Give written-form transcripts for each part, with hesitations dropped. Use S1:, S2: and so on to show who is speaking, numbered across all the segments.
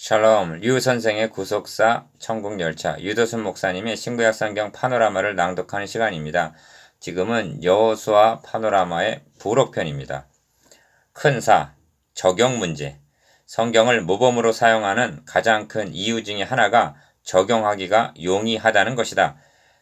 S1: 샬롬, 류 선생의 구속사 천국열차, 유도순 목사님의 신구약 성경 파노라마를 낭독하는 시간입니다. 지금은 여호수아 파노라마의 부록편입니다. 큰 사, 적용 문제. 성경을 모범으로 사용하는 가장 큰 이유 중에 하나가 적용하기가 용이하다는 것이다.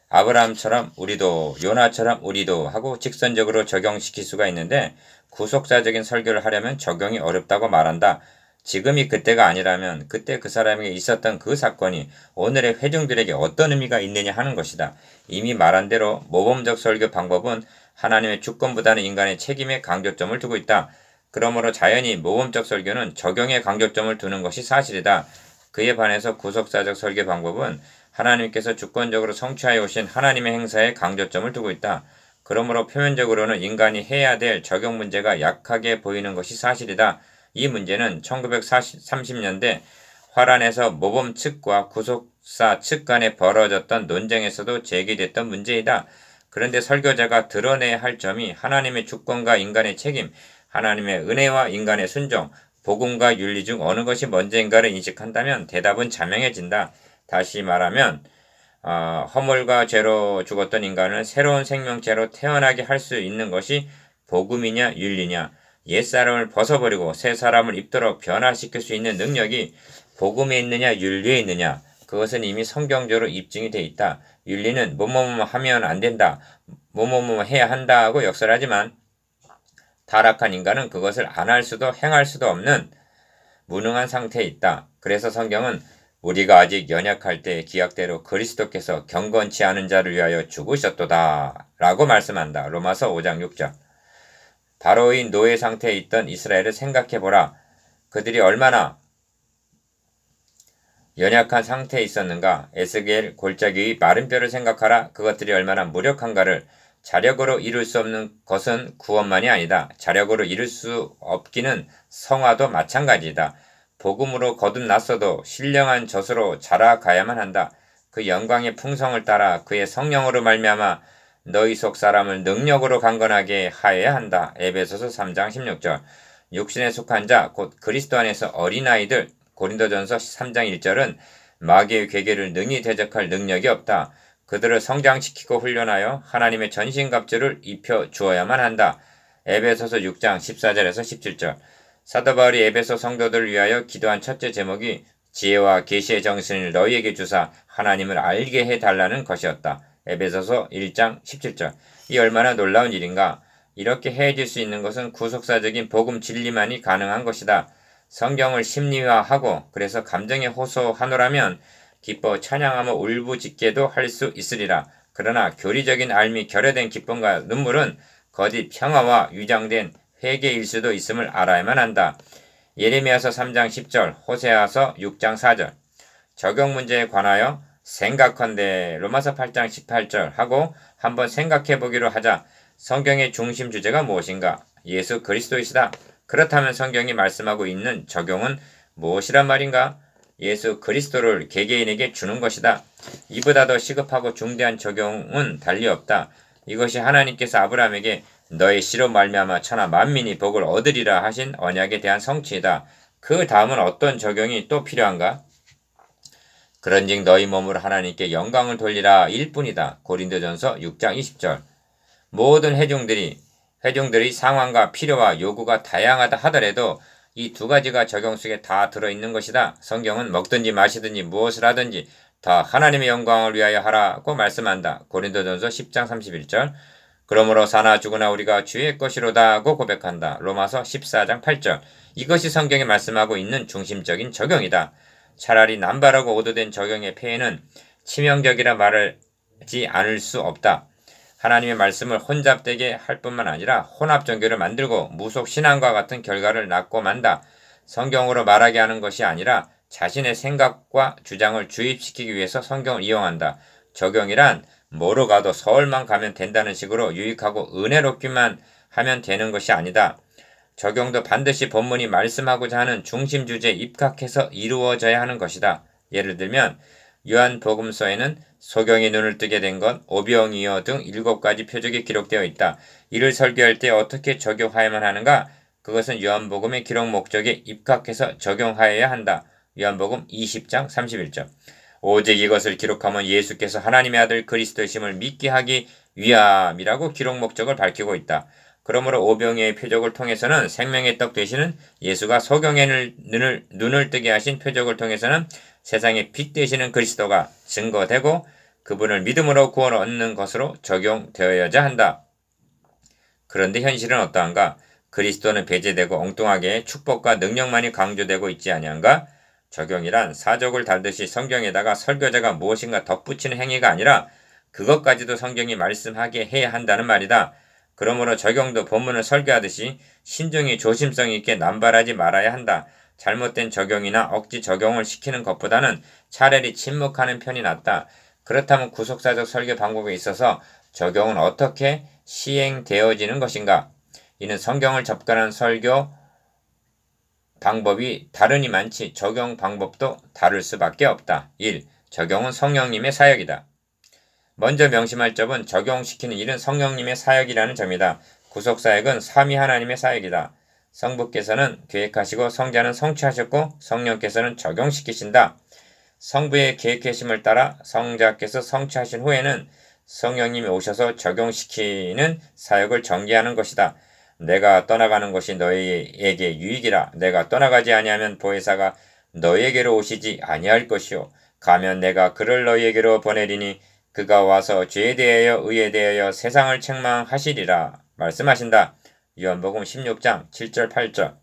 S1: 아브라함처럼 우리도, 요나처럼 우리도 하고 직선적으로 적용시킬 수가 있는데 구속사적인 설교를 하려면 적용이 어렵다고 말한다. 지금이 그때가 아니라면 그때 그 사람에게 있었던 그 사건이 오늘의 회중들에게 어떤 의미가 있느냐 하는 것이다. 이미 말한 대로 모범적 설교 방법은 하나님의 주권보다는 인간의 책임에 강조점을 두고 있다. 그러므로 자연히 모범적 설교는 적용에 강조점을 두는 것이 사실이다. 그에 반해서 구속사적 설교 방법은 하나님께서 주권적으로 성취하여 오신 하나님의 행사에 강조점을 두고 있다. 그러므로 표면적으로는 인간이 해야 될 적용 문제가 약하게 보이는 것이 사실이다. 이 문제는 1930년대 화란에서 모범 측과 구속사 측 간에 벌어졌던 논쟁에서도 제기됐던 문제이다. 그런데 설교자가 드러내야 할 점이 하나님의 주권과 인간의 책임, 하나님의 은혜와 인간의 순종, 복음과 윤리 중 어느 것이 먼저인가를 인식한다면 대답은 자명해진다. 다시 말하면 허물과 죄로 죽었던 인간을 새로운 생명체로 태어나게 할 수 있는 것이 복음이냐 윤리냐, 옛사람을 벗어버리고 새 사람을 입도록 변화시킬 수 있는 능력이 복음에 있느냐 윤리에 있느냐, 그것은 이미 성경적으로 입증이 돼 있다. 윤리는 뭐뭐뭐 하면 안 된다, 뭐뭐뭐 해야 한다고 역설하지만 타락한 인간은 그것을 안 할 수도 행할 수도 없는 무능한 상태에 있다. 그래서 성경은 우리가 아직 연약할 때 기약대로 그리스도께서 경건치 않은 자를 위하여 죽으셨도다 라고 말씀한다. 로마서 5장 6절. 바로의 노예 상태에 있던 이스라엘을 생각해보라. 그들이 얼마나 연약한 상태에 있었는가. 에스겔 골짜기의 마른 뼈를 생각하라. 그것들이 얼마나 무력한가를. 자력으로 이룰 수 없는 것은 구원만이 아니다. 자력으로 이룰 수 없기는 성화도 마찬가지이다. 복음으로 거듭났어도 신령한 젖으로 자라가야만 한다. 그 영광의 풍성을 따라 그의 성령으로 말미암아 너희 속 사람을 능력으로 강건하게 하여야 한다. 에베소서 3장 16절. 육신에 속한 자, 곧 그리스도 안에서 어린아이들, 고린도전서 3장 1절은 마귀의 괴계를 능히 대적할 능력이 없다. 그들을 성장시키고 훈련하여 하나님의 전신갑주를 입혀 주어야만 한다. 에베소서 6장 14절에서 17절. 사도 바울이 에베소 성도들을 위하여 기도한 첫째 제목이 지혜와 계시의 정신을 너희에게 주사 하나님을 알게 해달라는 것이었다. 에베소서 1장 17절. 이 얼마나 놀라운 일인가. 이렇게 해줄 수 있는 것은 구속사적인 복음 진리만이 가능한 것이다. 성경을 심리화하고 그래서 감정에 호소하노라면 기뻐 찬양하며 울부짖게도 할 수 있으리라. 그러나 교리적인 알미 결여된 기쁨과 눈물은 거짓 평화와 유장된 회개일 수도 있음을 알아야만 한다. 예레미야서 3장 10절, 호세아서 6장 4절. 적용 문제에 관하여 생각컨대 로마서 8장 18절 하고 한번 생각해 보기로 하자. 성경의 중심 주제가 무엇인가? 예수 그리스도이시다. 그렇다면 성경이 말씀하고 있는 적용은 무엇이란 말인가? 예수 그리스도를 개개인에게 주는 것이다. 이보다 더 시급하고 중대한 적용은 달리 없다. 이것이 하나님께서 아브라함에게 너의 씨로 말미암아 천하 만민이 복을 얻으리라 하신 언약에 대한 성취이다. 그 다음은 어떤 적용이 또 필요한가? 그런즉 너희 몸으로 하나님께 영광을 돌리라 일 뿐이다. 고린도전서 6장 20절. 모든 회중들의 상황과 필요와 요구가 다양하다 하더라도 이 두 가지가 적용 속에 다 들어있는 것이다. 성경은 먹든지 마시든지 무엇을 하든지 다 하나님의 영광을 위하여 하라고 말씀한다. 고린도전서 10장 31절. 그러므로 사나 죽으나 우리가 주의 것이로다고 고백한다. 로마서 14장 8절. 이것이 성경이 말씀하고 있는 중심적인 적용이다. 차라리 남발하고 오도된 적용의 폐해는 치명적이라 말하지 않을 수 없다. 하나님의 말씀을 혼잡되게 할 뿐만 아니라 혼합종교를 만들고 무속신앙과 같은 결과를 낳고 만다. 성경으로 말하게 하는 것이 아니라 자신의 생각과 주장을 주입시키기 위해서 성경을 이용한다. 적용이란 뭐로 가도 서울만 가면 된다는 식으로 유익하고 은혜롭기만 하면 되는 것이 아니다. 적용도 반드시 본문이 말씀하고자 하는 중심 주제에 입각해서 이루어져야 하는 것이다. 예를 들면 요한복음서에는 소경이 눈을 뜨게 된 것, 오병이어 등 7가지 표적이 기록되어 있다. 이를 설교할 때 어떻게 적용하야만 하는가? 그것은 요한복음의 기록 목적에 입각해서 적용하여야 한다. 요한복음 20장 31절. 오직 이것을 기록하면 예수께서 하나님의 아들 그리스도이심을 믿게 하기 위함이라고 기록 목적을 밝히고 있다. 그러므로 오병이의 표적을 통해서는 생명의 떡 되시는 예수가 소경의 눈을 뜨게 하신 표적을 통해서는 세상의 빛 되시는 그리스도가 증거되고 그분을 믿음으로 구원 얻는 것으로 적용되어야자 한다. 그런데 현실은 어떠한가? 그리스도는 배제되고 엉뚱하게 축복과 능력만이 강조되고 있지 아니한가? 적용이란 사족을 달듯이 성경에다가 설교자가 무엇인가 덧붙이는 행위가 아니라 그것까지도 성경이 말씀하게 해야 한다는 말이다. 그러므로 적용도 본문을 설교하듯이 신중히 조심성 있게 남발하지 말아야 한다. 잘못된 적용이나 억지 적용을 시키는 것보다는 차라리 침묵하는 편이 낫다. 그렇다면 구속사적 설교 방법에 있어서 적용은 어떻게 시행되어지는 것인가? 이는 성경을 접근한 설교 방법이 다르니 많지 적용 방법도 다를 수밖에 없다. 1. 적용은 성령님의 사역이다. 먼저 명심할 점은 적용시키는 일은 성령님의 사역이라는 점이다. 구속사역은 삼위 하나님의 사역이다. 성부께서는 계획하시고 성자는 성취하셨고 성령께서는 적용시키신다. 성부의 계획하심을 따라 성자께서 성취하신 후에는 성령님이 오셔서 적용시키는 사역을 전개하는 것이다. 내가 떠나가는 것이 너희에게 유익이라. 내가 떠나가지 아니하면 보혜사가 너희에게로 오시지 아니할 것이요. 가면 내가 그를 너희에게로 보내리니 그가 와서 죄에 대하여 의에 대하여 세상을 책망하시리라 말씀하신다. 요한복음 16장 7절 8절.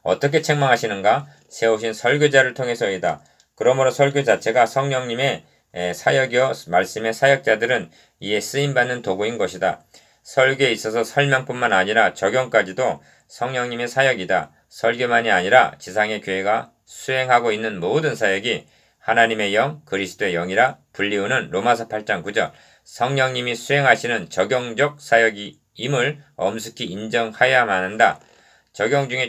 S1: 어떻게 책망하시는가? 세우신 설교자를 통해서이다. 그러므로 설교 자체가 성령님의 사역이요 말씀의 사역자들은 이에 쓰임받는 도구인 것이다. 설교에 있어서 설명뿐만 아니라 적용까지도 성령님의 사역이다. 설교만이 아니라 지상의 교회가 수행하고 있는 모든 사역이 하나님의 영, 그리스도의 영이라 불리우는 로마서 8장 9절. 성령님이 수행하시는 적용적 사역임을 엄숙히 인정하여야만 한다. 적용 중에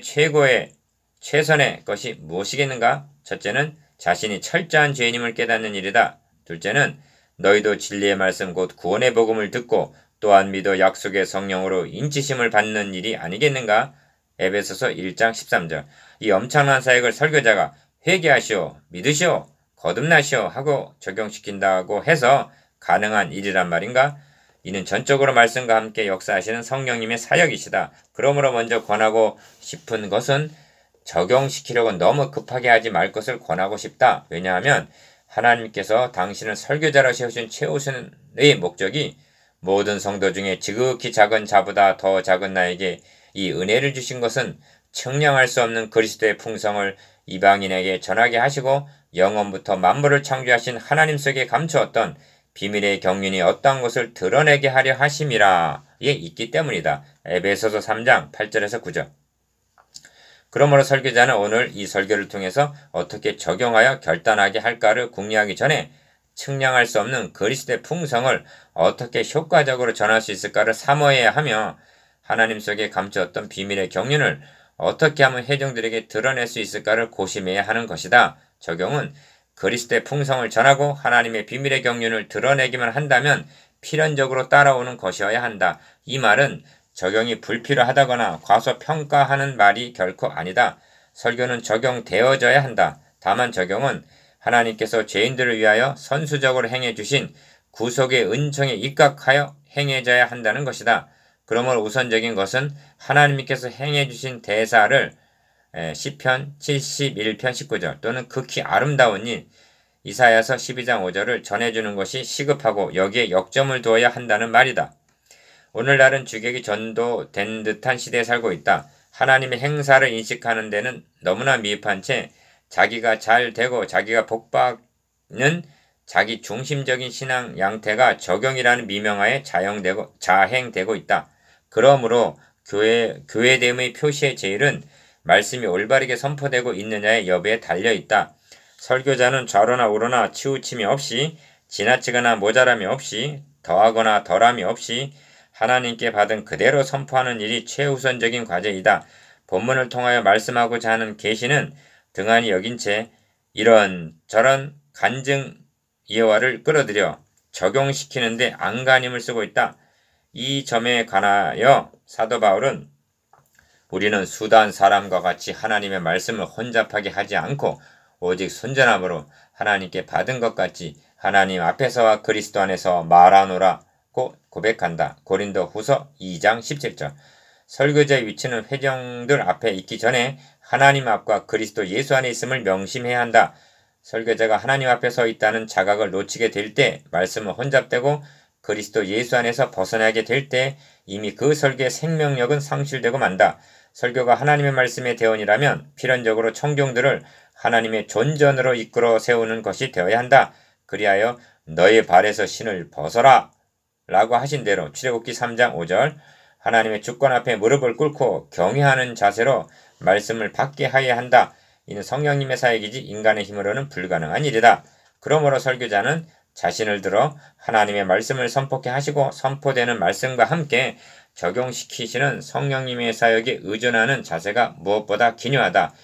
S1: 최선의 것이 무엇이겠는가? 첫째는 자신이 철저한 죄인임을 깨닫는 일이다. 둘째는 너희도 진리의 말씀 곧 구원의 복음을 듣고 또한 믿어 약속의 성령으로 인치심을 받는 일이 아니겠는가? 에베소서 1장 13절. 이 엄청난 사역을 설교자가 회개하시오, 믿으시오, 거듭나시오 하고 적용시킨다고 해서 가능한 일이란 말인가? 이는 전적으로 말씀과 함께 역사하시는 성령님의 사역이시다. 그러므로 먼저 권하고 싶은 것은 적용시키려고 너무 급하게 하지 말 것을 권하고 싶다. 왜냐하면 하나님께서 당신을 설교자로 세우신 최우선의 목적이 모든 성도 중에 지극히 작은 자보다 더 작은 나에게 이 은혜를 주신 것은 측량할 수 없는 그리스도의 풍성을 이방인에게 전하게 하시고 영원부터 만물을 창조하신 하나님 속에 감추었던 비밀의 경륜이 어떠한 것을 드러내게 하려 하심이라에 있기 때문이다. 에베소서 3장 8절에서 9절. 그러므로 설교자는 오늘 이 설교를 통해서 어떻게 적용하여 결단하게 할까를 궁리하기 전에 측량할 수 없는 그리스도의 풍성을 어떻게 효과적으로 전할 수 있을까를 사모해야 하며 하나님 속에 감추었던 비밀의 경륜을 어떻게 하면 회중들에게 드러낼 수 있을까를 고심해야 하는 것이다. 적용은 그리스도의 풍성을 전하고 하나님의 비밀의 경륜을 드러내기만 한다면 필연적으로 따라오는 것이어야 한다. 이 말은 적용이 불필요하다거나 과소평가하는 말이 결코 아니다. 설교는 적용되어져야 한다. 다만 적용은 하나님께서 죄인들을 위하여 선수적으로 행해 주신 구속의 은총에 입각하여 행해져야 한다는 것이다. 그러므로 우선적인 것은 하나님께서 행해 주신 대사를 시편 71편 19절 또는 극히 아름다운 일 이사야서 12장 5절을 전해주는 것이 시급하고 여기에 역점을 두어야 한다는 말이다. 오늘날은 주객이 전도된 듯한 시대에 살고 있다. 하나님의 행사를 인식하는 데는 너무나 미흡한 채 자기가 잘 되고 자기가 복받는 자기 중심적인 신앙 양태가 적용이라는 미명하에 자행되고 있다. 그러므로 교회됨의 표시의 제일은 말씀이 올바르게 선포되고 있느냐의 여부에 달려있다. 설교자는 좌로나 우로나 치우침이 없이 지나치거나 모자람이 없이 더하거나 덜함이 없이 하나님께 받은 그대로 선포하는 일이 최우선적인 과제이다. 본문을 통하여 말씀하고자 하는 계시는 등한히 여긴 채 이런저런 간증 예화를 끌어들여 적용시키는데 안간힘을 쓰고 있다. 이 점에 관하여 사도 바울은 우리는 수단 사람과 같이 하나님의 말씀을 혼잡하게 하지 않고 오직 순전함으로 하나님께 받은 것 같이 하나님 앞에서와 그리스도 안에서 말하노라고 고백한다. 고린도 후서 2장 17절. 설교자의 위치는 회중들 앞에 있기 전에 하나님 앞과 그리스도 예수 안에 있음을 명심해야 한다. 설교자가 하나님 앞에 서 있다는 자각을 놓치게 될 때 말씀은 혼잡되고 그리스도 예수 안에서 벗어나게 될 때 이미 그 설교의 생명력은 상실되고 만다. 설교가 하나님의 말씀의 대원이라면 필연적으로 청중들을 하나님의 존전으로 이끌어 세우는 것이 되어야 한다. 그리하여 너의 발에서 신을 벗어라 라고 하신 대로 출애굽기 3장 5절 하나님의 주권 앞에 무릎을 꿇고 경외하는 자세로 말씀을 받게 하여야 한다. 이는 성령님의 사역이지 인간의 힘으로는 불가능한 일이다. 그러므로 설교자는 자신을 들어 하나님의 말씀을 선포케 하시고 선포되는 말씀과 함께 적용시키시는 성령님의 사역에 의존하는 자세가 무엇보다 기묘하다.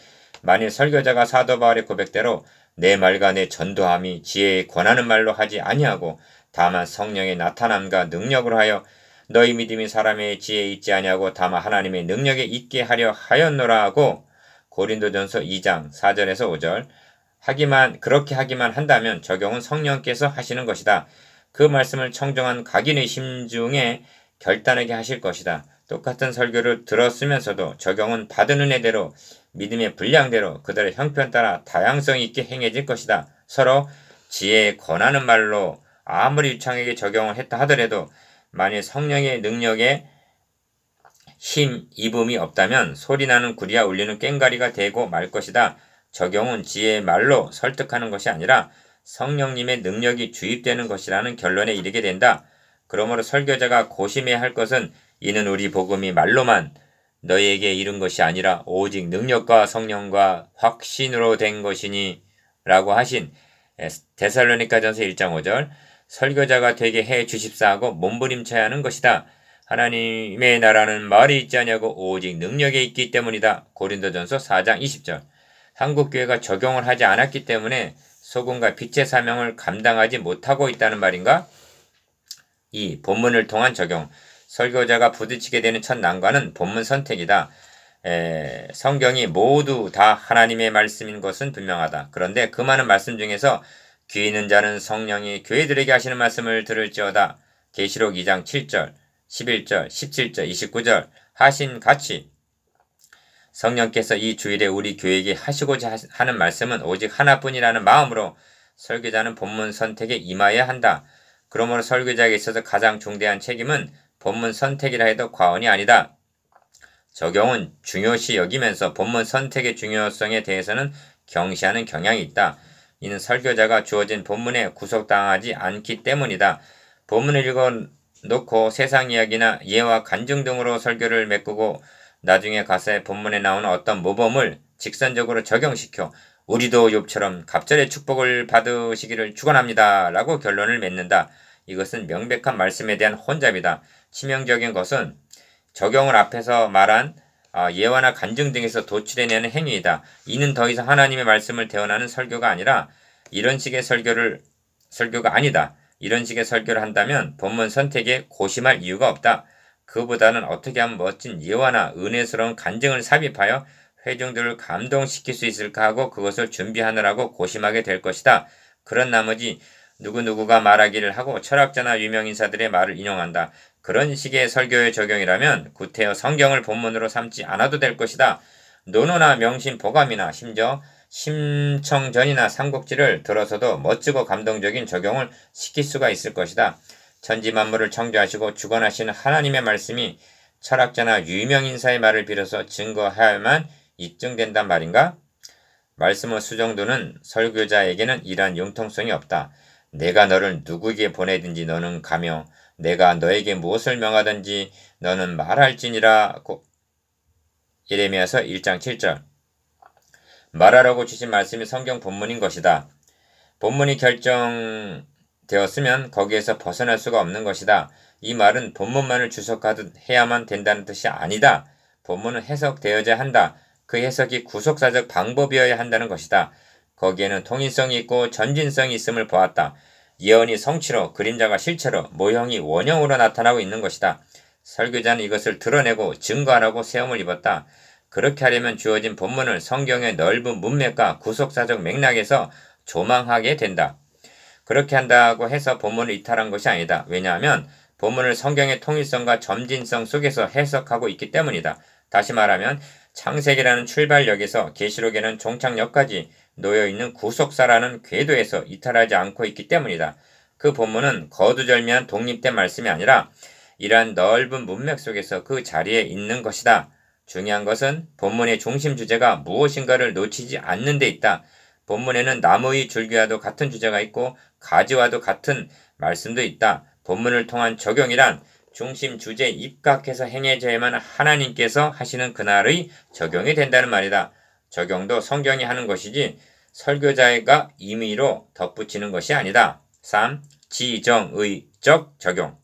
S1: 만일 설교자가 사도 바울의 고백대로 내 말과 내 전도함이 지혜에 권하는 말로 하지 아니하고 다만 성령의 나타남과 능력으로 하여 너희 믿음이 사람의 지혜에 있지 아니하고 다만 하나님의 능력에 있게 하려 하였노라 하고 고린도전서 2장 4절에서 5절 그렇게 하기만 한다면 적용은 성령께서 하시는 것이다. 그 말씀을 청정한 각인의 심중에 결단하게 하실 것이다. 똑같은 설교를 들었으면서도 적용은 받은 은혜대로 믿음의 분량대로 그들의 형편 따라 다양성 있게 행해질 것이다. 서로 지혜에 권하는 말로 아무리 유창하게 적용을 했다 하더라도 만일 성령의 능력에 힘, 입음이 없다면 소리나는 구리와 울리는 꽹과리가 되고 말 것이다. 적용은 지혜의 말로 설득하는 것이 아니라 성령님의 능력이 주입되는 것이라는 결론에 이르게 된다. 그러므로 설교자가 고심해야 할 것은 이는 우리 복음이 말로만 너희에게 이른 것이 아니라 오직 능력과 성령과 확신으로 된 것이니 라고 하신 데살로니가전서 1장 5절 설교자가 되게 해 주십사 하고 몸부림쳐야 하는 것이다. 하나님의 나라는 말이 있지 않냐고 오직 능력에 있기 때문이다. 고린도전서 4장 20절 한국교회가 적용을 하지 않았기 때문에 소금과 빛의 사명을 감당하지 못하고 있다는 말인가? 2. 본문을 통한 적용 설교자가 부딪히게 되는 첫 난관은 본문 선택이다. 성경이 모두 다 하나님의 말씀인 것은 분명하다. 그런데 그 많은 말씀 중에서 귀 있는 자는 성령이 교회들에게 하시는 말씀을 들을지어다. 계시록 2장 7절, 11절, 17절, 29절 하신 같이 성령께서 이 주일에 우리 교회에게 하시고자 하는 말씀은 오직 하나뿐이라는 마음으로 설교자는 본문 선택에 임하여야 한다. 그러므로 설교자에게 있어서 가장 중대한 책임은 본문 선택이라 해도 과언이 아니다. 적용은 중요시 여기면서 본문 선택의 중요성에 대해서는 경시하는 경향이 있다. 이는 설교자가 주어진 본문에 구속당하지 않기 때문이다. 본문을 읽어놓고 세상 이야기나 예와 간증 등으로 설교를 메꾸고 나중에 가서의 본문에 나오는 어떤 모범을 직선적으로 적용시켜 우리도 욥처럼 갑절의 축복을 받으시기를 축원합니다 라고 결론을 맺는다. 이것은 명백한 말씀에 대한 혼잡이다. 치명적인 것은 적용을 앞에서 말한 예화나 간증 등에서 도출해내는 행위이다. 이는 더 이상 하나님의 말씀을 대언하는 설교가 아니라 이런 식의 설교가 아니다. 이런 식의 설교를 한다면 본문 선택에 고심할 이유가 없다. 그보다는 어떻게 하면 멋진 예화나 은혜스러운 간증을 삽입하여 회중들을 감동시킬 수 있을까 하고 그것을 준비하느라고 고심하게 될 것이다. 그런 나머지 누구누구가 말하기를 하고 철학자나 유명인사들의 말을 인용한다. 그런 식의 설교의 적용이라면 구태여 성경을 본문으로 삼지 않아도 될 것이다. 논어나 명심 보감이나 심지어 심청전이나 삼국지를 들어서도 멋지고 감동적인 적용을 시킬 수가 있을 것이다. 천지만물을 창조하시고 주관하시는 하나님의 말씀이 철학자나 유명인사의 말을 빌어서 증거해야만 입증된단 말인가? 말씀의 수정도는 설교자에게는 이러한 융통성이 없다. 내가 너를 누구에게 보내든지 너는 가며 내가 너에게 무엇을 명하든지 너는 말할지니라. 예레미야서 1장 7절 말하라고 주신 말씀이 성경 본문인 것이다. 본문이 결정되었으면 거기에서 벗어날 수가 없는 것이다. 이 말은 본문만을 주석하듯 해야만 된다는 뜻이 아니다. 본문은 해석되어야 한다. 그 해석이 구속사적 방법이어야 한다는 것이다. 거기에는 통일성이 있고 전진성이 있음을 보았다. 예언이 성취로 그림자가 실체로 모형이 원형으로 나타나고 있는 것이다. 설교자는 이것을 드러내고 증거하라고 세움을 입었다. 그렇게 하려면 주어진 본문을 성경의 넓은 문맥과 구속사적 맥락에서 조망하게 된다. 그렇게 한다고 해서 본문을 이탈한 것이 아니다. 왜냐하면 본문을 성경의 통일성과 점진성 속에서 해석하고 있기 때문이다. 다시 말하면 창세기라는 출발역에서 계시록에는 종착역까지 놓여있는 구속사라는 궤도에서 이탈하지 않고 있기 때문이다. 그 본문은 거두절미한 독립된 말씀이 아니라 이러한 넓은 문맥 속에서 그 자리에 있는 것이다. 중요한 것은 본문의 중심 주제가 무엇인가를 놓치지 않는 데 있다. 본문에는 나무의 줄기와도 같은 주제가 있고 가지와도 같은 말씀도 있다. 본문을 통한 적용이란 중심 주제에 입각해서 행해져야만 하나님께서 하시는 그날의 적용이 된다는 말이다. 적용도 성경이 하는 것이지 설교자가 임의로 덧붙이는 것이 아니다. 3. 지정의적 적용.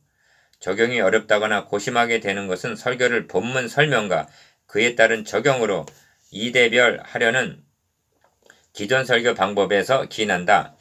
S1: 적용이 어렵다거나 고심하게 되는 것은 설교를 본문 설명과 그에 따른 적용으로 이대별하려는 기존 설교 방법에서 기인한다.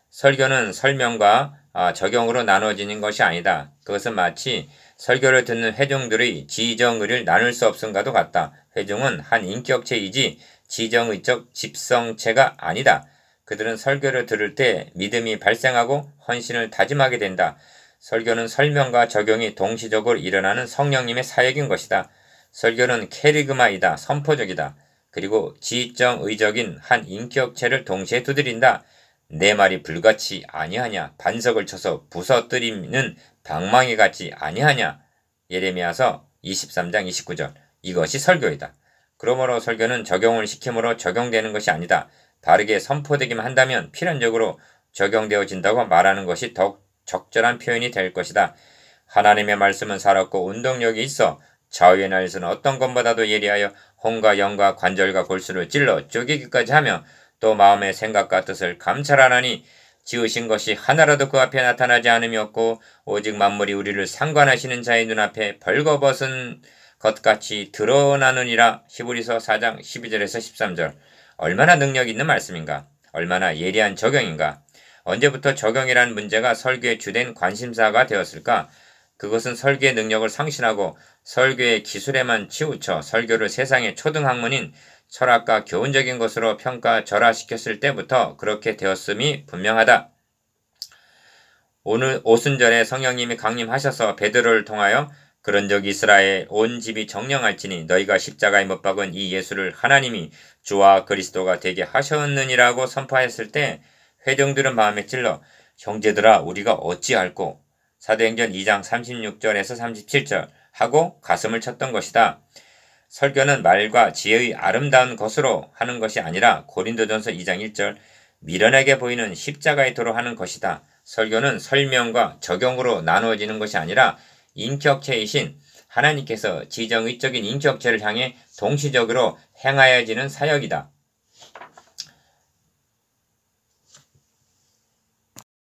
S1: 설교는 설명과 적용으로 나눠지는 것이 아니다. 그것은 마치 설교를 듣는 회중들의 지정의를 나눌 수 없음과도 같다. 회중은 한 인격체이지 지정의적 집성체가 아니다. 그들은 설교를 들을 때 믿음이 발생하고 헌신을 다짐하게 된다. 설교는 설명과 적용이 동시적으로 일어나는 성령님의 사역인 것이다. 설교는 캐리그마이다. 선포적이다. 그리고 지정의적인 한 인격체를 동시에 두드린다. 내 말이 불같이 아니하냐. 반석을 쳐서 부서뜨리는 방망이 같지 아니하냐. 예레미야서 23장 29절. 이것이 설교이다. 그러므로 설교는 적용을 시킴으로 적용되는 것이 아니다. 바르게 선포되기만 한다면 필연적으로 적용되어진다고 말하는 것이 더욱 적절한 표현이 될 것이다. 하나님의 말씀은 살았고 운동력이 있어 좌우의 날에서는 어떤 것보다도 예리하여 혼과 영과 관절과 골수를 찔러 쪼개기까지 하며 또 마음의 생각과 뜻을 감찰하나니 지으신 것이 하나라도 그 앞에 나타나지 않음이 없고 오직 만물이 우리를 상관하시는 자의 눈앞에 벌거벗은 것같이 드러나느니라. 히브리서 4장 12절에서 13절. 얼마나 능력 있는 말씀인가? 얼마나 예리한 적용인가? 언제부터 적용이라는 문제가 설교의 주된 관심사가 되었을까? 그것은 설교의 능력을 상실하고 설교의 기술에만 치우쳐 설교를 세상의 초등학문인 철학과 교훈적인 것으로 평가절하시켰을 때부터 그렇게 되었음이 분명하다. 오늘 오순절에 성령님이 강림하셔서 베드로를 통하여 그런즉 이스라엘 온 집이 정령할지니 너희가 십자가에 못 박은 이 예수를 하나님이 주와 그리스도가 되게 하셨느니라고 선포하였을 때 회중들은 마음에 찔러 형제들아 우리가 어찌할꼬 사도행전 2장 36절에서 37절 하고 가슴을 쳤던 것이다. 설교는 말과 지혜의 아름다운 것으로 하는 것이 아니라 고린도전서 2장 1절 미련하게 보이는 십자가의 도로 하는 것이다. 설교는 설명과 적용으로 나누어지는 것이 아니라 인격체이신 하나님께서 지정의적인 인격체를 향해 동시적으로 행하여지는 사역이다.